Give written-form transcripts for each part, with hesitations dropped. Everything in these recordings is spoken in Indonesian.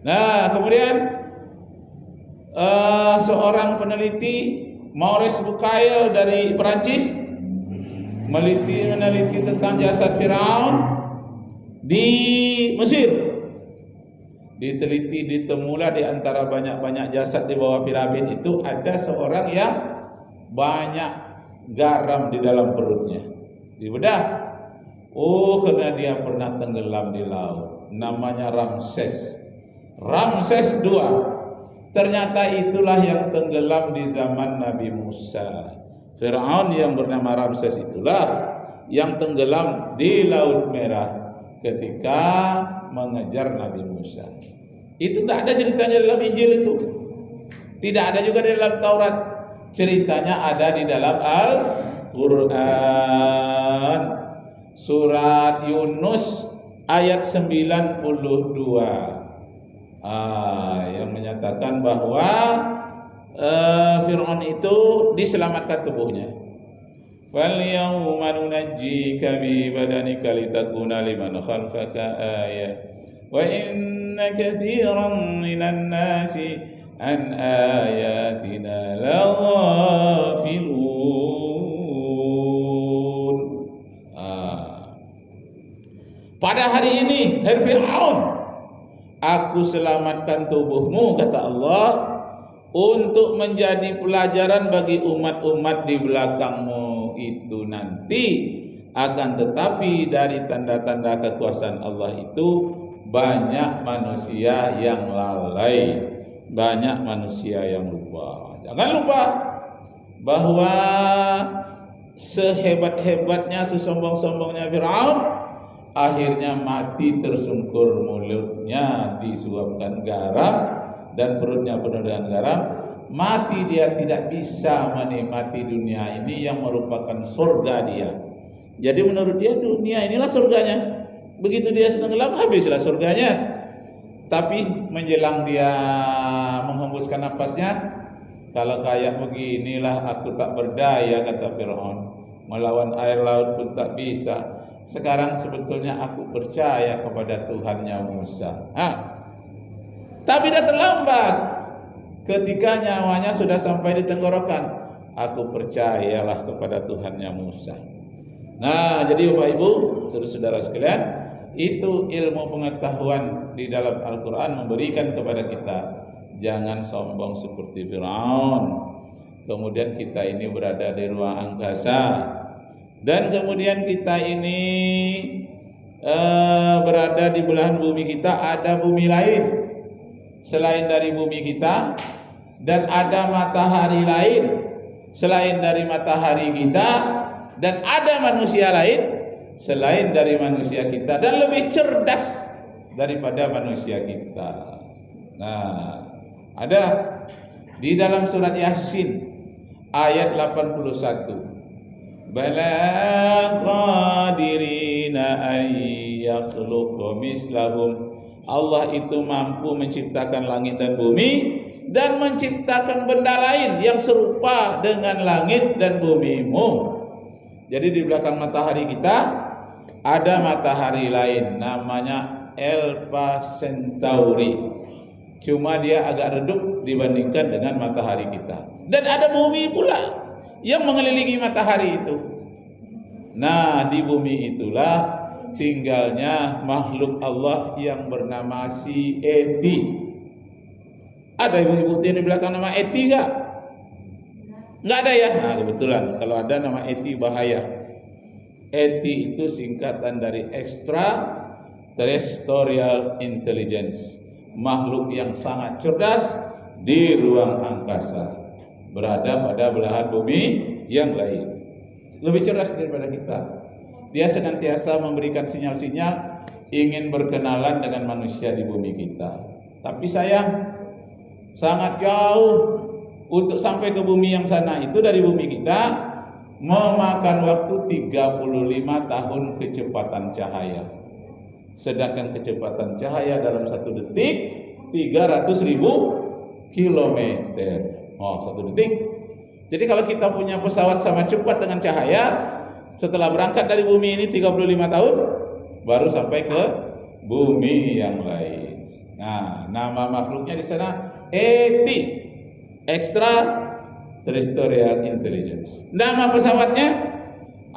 Nah, kemudian seorang peneliti Maurice Bucaille dari Perancis meneliti tentang jasad Firaun di Mesir. Diteliti, ditemulah di antara banyak-banyak jasad di bawah piramid itu ada seorang yang banyak garam di dalam perutnya. Dibedah, karena dia pernah tenggelam di laut. Namanya Ramses II. Ternyata itulah yang tenggelam di zaman Nabi Musa. Firaun yang bernama Ramses itulah yang tenggelam di Laut Merah ketika mengejar Nabi Musa. Itu tidak ada ceritanya dalam Injil itu. Tidak ada juga di dalam Taurat. Ceritanya ada di dalam Al-Quran. Surat Yunus ayat 92. Yang menyatakan bahwa Fir'aun itu diselamatkan tubuhnya. Fal yawma nunajjika bi badanika litakuna liman khalfaka ayah wa inna katsiran minan nasi an ayatina laghafilun. Pada hari ini, hai Fir'aun, aku selamatkan tubuhmu, kata Allah, untuk menjadi pelajaran bagi umat-umat di belakangmu itu nanti. Akan tetapi dari tanda-tanda kekuasaan Allah itu banyak manusia yang lalai, banyak manusia yang lupa. Jangan lupa bahwa sehebat-hebatnya, sesombong-sombongnya Firaun, akhirnya mati tersungkur mulutnya disuapkan garam dan perutnya penuh dengan garam. Mati dia tidak bisa menikmati dunia ini yang merupakan surga dia. Jadi menurut dia dunia inilah surganya. Begitu dia tenggelam, habislah surganya. Tapi menjelang dia menghembuskan napasnya, kalau kayak beginilah aku tak berdaya, kata Fir'aun. Melawan air laut pun tak bisa. Sekarang sebetulnya aku percaya kepada Tuhannya Musa. Tapi dah terlambat. Ketika nyawanya sudah sampai di tenggorokan, aku percayalah kepada Tuhannya Musa. Nah, jadi Bapak Ibu, saudara-saudara sekalian, itu ilmu pengetahuan di dalam Al-Quran memberikan kepada kita. Jangan sombong seperti Firaun. Kemudian kita ini berada di ruang angkasa, dan kemudian kita ini berada di belahan bumi kita. Ada bumi lain selain dari bumi kita, dan ada matahari lain selain dari matahari kita, dan ada manusia lain selain dari manusia kita, dan lebih cerdas daripada manusia kita. Nah, ada di dalam surat Yasin ayat 81. Bala qadirina ay yakhluqu mislahum. Allah itu mampu menciptakan langit dan bumi dan menciptakan benda lain yang serupa dengan langit dan bumimu. Jadi di belakang matahari kita ada matahari lain namanya Alpha Centauri. Cuma dia agak redup dibandingkan dengan matahari kita. Dan ada bumi pula yang mengelilingi matahari itu. Nah, di bumi itulah tinggalnya makhluk Allah yang bernama si Eti. Ada ibu-ibu yang di belakang nama Eti enggak? Enggak ada ya? Nah, kebetulan kalau ada nama Eti bahaya. Eti itu singkatan dari Extraterrestrial Intelligence, makhluk yang sangat cerdas di ruang angkasa, berada pada belahan bumi yang lain. Lebih cerdas daripada kita. Dia senantiasa memberikan sinyal-sinyal ingin berkenalan dengan manusia di bumi kita. Tapi sayang, sangat jauh untuk sampai ke bumi yang sana itu dari bumi kita memakan waktu 35 tahun kecepatan cahaya. Sedangkan kecepatan cahaya dalam 1 detik 300.000 kilometer. Oh, 1 detik. Jadi kalau kita punya pesawat sama cepat dengan cahaya, setelah berangkat dari bumi ini 35 tahun baru sampai ke bumi yang lain. Nah, nama makhluknya di sana ET, Extraterrestrial Intelligence. Nama pesawatnya,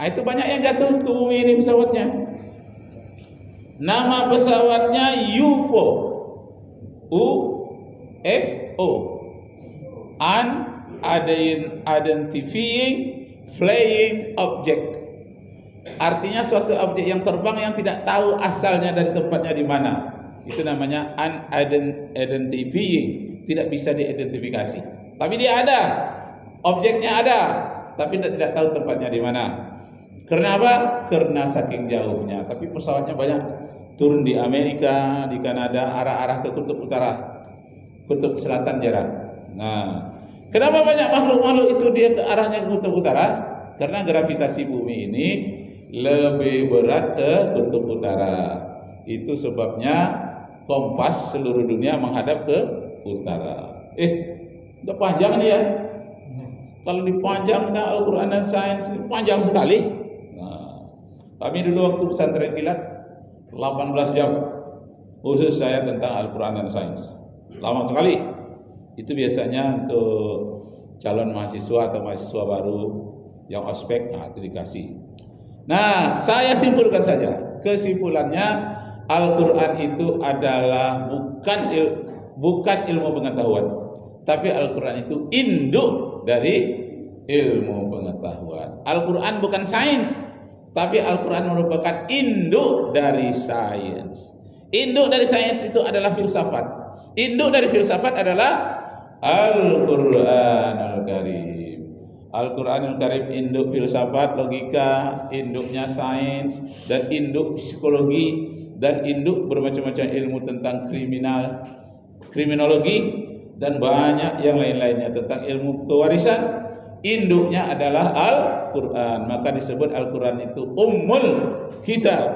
itu banyak yang jatuh ke bumi ini pesawatnya. Nama pesawatnya UFO, UFO, Unidentified Flying Object. Artinya suatu objek yang terbang yang tidak tahu asalnya dari tempatnya di mana. Itu namanya unidentified, tidak bisa diidentifikasi. Tapi dia ada, objeknya ada, tapi tidak tahu tempatnya di mana. Karena apa? Karena saking jauhnya. Tapi pesawatnya banyak turun di Amerika, di Kanada, arah-arah ke kutub utara, kutub selatan jarak. Nah, kenapa banyak makhluk-makhluk itu dia ke arahnya ke kutub utara? Karena gravitasi bumi ini lebih berat ke kutub utara. Itu sebabnya kompas seluruh dunia menghadap ke utara. Udah panjang nih ya. Kalau dipanjangkan Al-Quran dan sains panjang sekali. Nah, kami dulu waktu pesantren kilat 18 jam khusus saya tentang Al-Quran dan sains. Lama sekali. Itu biasanya untuk calon mahasiswa atau mahasiswa baru yang ospek, nah itu dikasih. Nah, saya simpulkan saja. Kesimpulannya, Al-Quran itu adalah bukan ilmu pengetahuan, tapi Al-Quran itu induk dari ilmu pengetahuan. Al-Quran bukan sains, tapi Al-Quran merupakan induk dari sains. Induk dari sains itu adalah filsafat. Induk dari filsafat adalah Al-Quranul Karim. Al-Quranul Karim induk filsafat, logika, induknya sains, dan induk psikologi, dan induk bermacam-macam ilmu tentang kriminologi, dan banyak yang lain-lainnya tentang ilmu pewarisan. Induknya adalah Al-Quran. Maka disebut Al-Quran itu Ummul Kitab.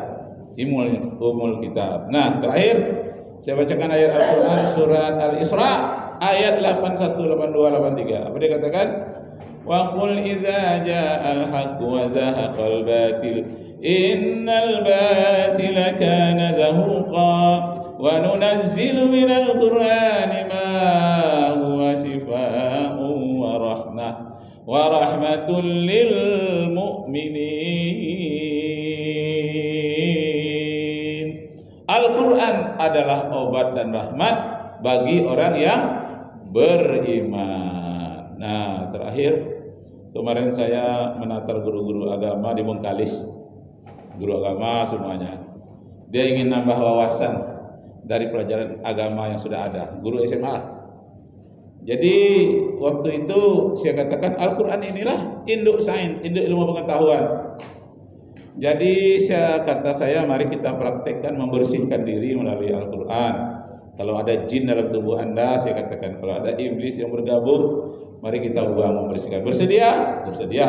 Ummul Kitab. Nah, terakhir saya bacakan ayat Al-Quran surat Al-Isra ayat 81, 82, 83. Apa dia katakan? Wa qul idza ja'al haqq wa zahaqal batil innal batila kana zahuqa wa nunazzilu minal qur'ani ma huwa shifaa'un wa rahmatul lil mu'minin. Al-Quran adalah obat dan rahmat bagi orang yang beriman. Nah, terakhir, kemarin saya menatar guru-guru agama di Bengkalis, guru agama semuanya. Dia ingin nambah wawasan dari pelajaran agama yang sudah ada, guru SMA. Jadi waktu itu saya katakan Al-Quran inilah induk sains, induk ilmu pengetahuan. Jadi saya mari kita praktekkan membersihkan diri melalui Al-Quran. Kalau ada jin dalam tubuh Anda, saya katakan kalau ada iblis yang bergabung, mari kita buang, membersihkan. Bersedia? Bersedia.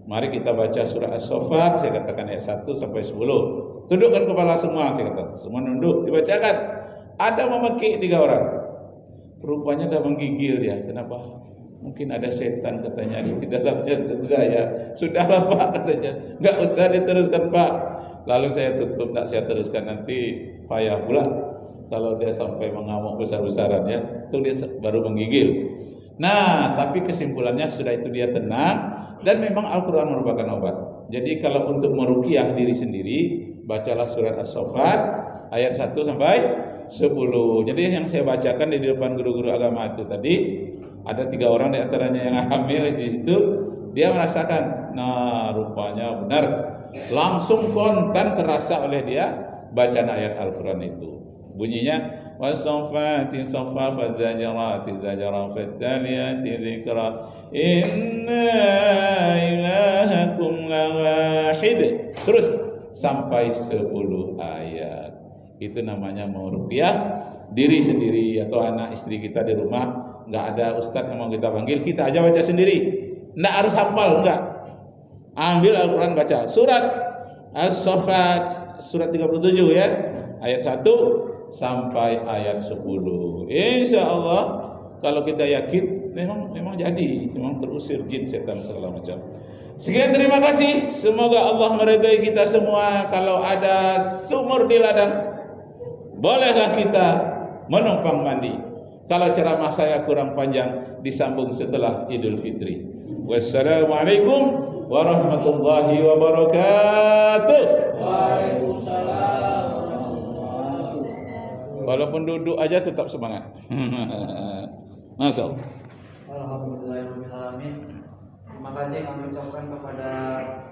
Mari kita baca surah As-Saffat, saya katakan ayat 1 sampai 10. Tundukkan kepala semua, saya katakan. Semua nunduk, dibacakan. Ada memekik 3 orang. Rupanya dah menggigil dia. Kenapa? Mungkin ada setan katanya di dalam jantung saya. Sudahlah Pak katanya. Enggak usah diteruskan Pak. Lalu saya tutup, tak saya teruskan, nanti payah pula. Kalau dia sampai mengamuk besar-besaran ya, itu dia baru menggigil. Nah, tapi kesimpulannya sudah itu dia tenang, dan memang Al-Quran merupakan obat. Jadi kalau untuk meruqyah diri sendiri, bacalah surat As-Saffat ayat 1 sampai 10. Jadi yang saya bacakan di depan guru-guru agama itu tadi, ada 3 orang di antaranya yang hamil di situ, dia merasakan, nah rupanya benar, langsung kontan terasa oleh dia bacaan ayat Al-Quran itu. Bunyinya was-saffati saffa faz-zajarati zajra fat-taliyati dzikra inna ilahakum lawahid. Terus sampai 10 ayat. Itu namanya meruqyah diri sendiri atau anak istri kita di rumah. Enggak ada ustaz yang mau kita panggil, kita aja baca sendiri. Enggak harus hafal, enggak. Ambil Al-Quran baca. Surat As-Saffat surat 37 ya. Ayat 1 sampai ayat 10. Insyaallah kalau kita yakin memang jadi, memang terusir jin, setan segala macam. Sekian, terima kasih. Semoga Allah meridai kita semua. Kalau ada sumur di ladang, bolehlah kita menumpang mandi. Kalau ceramah saya kurang panjang, disambung setelah Idul Fitri. Wassalamualaikum warahmatullahi wabarakatuh. Waalaikumsalam. Walaupun duduk aja tetap semangat. Masuk. Alhamdulillahirrahmanirrahim. Terima kasih kami ucapkan kepada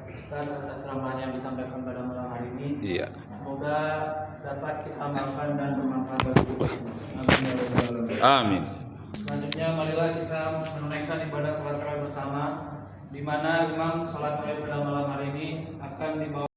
Ustaz atas ceramah yang disampaikan pada malam hari ini. Iya. Semoga dapat kita amalkan dan bermanfaat bagi kita semua. Amin. Selanjutnya marilah kita menunaikan ibadah salat tarawih bersama, di mana imam salat tarawih pada malam hari ini akan dibawa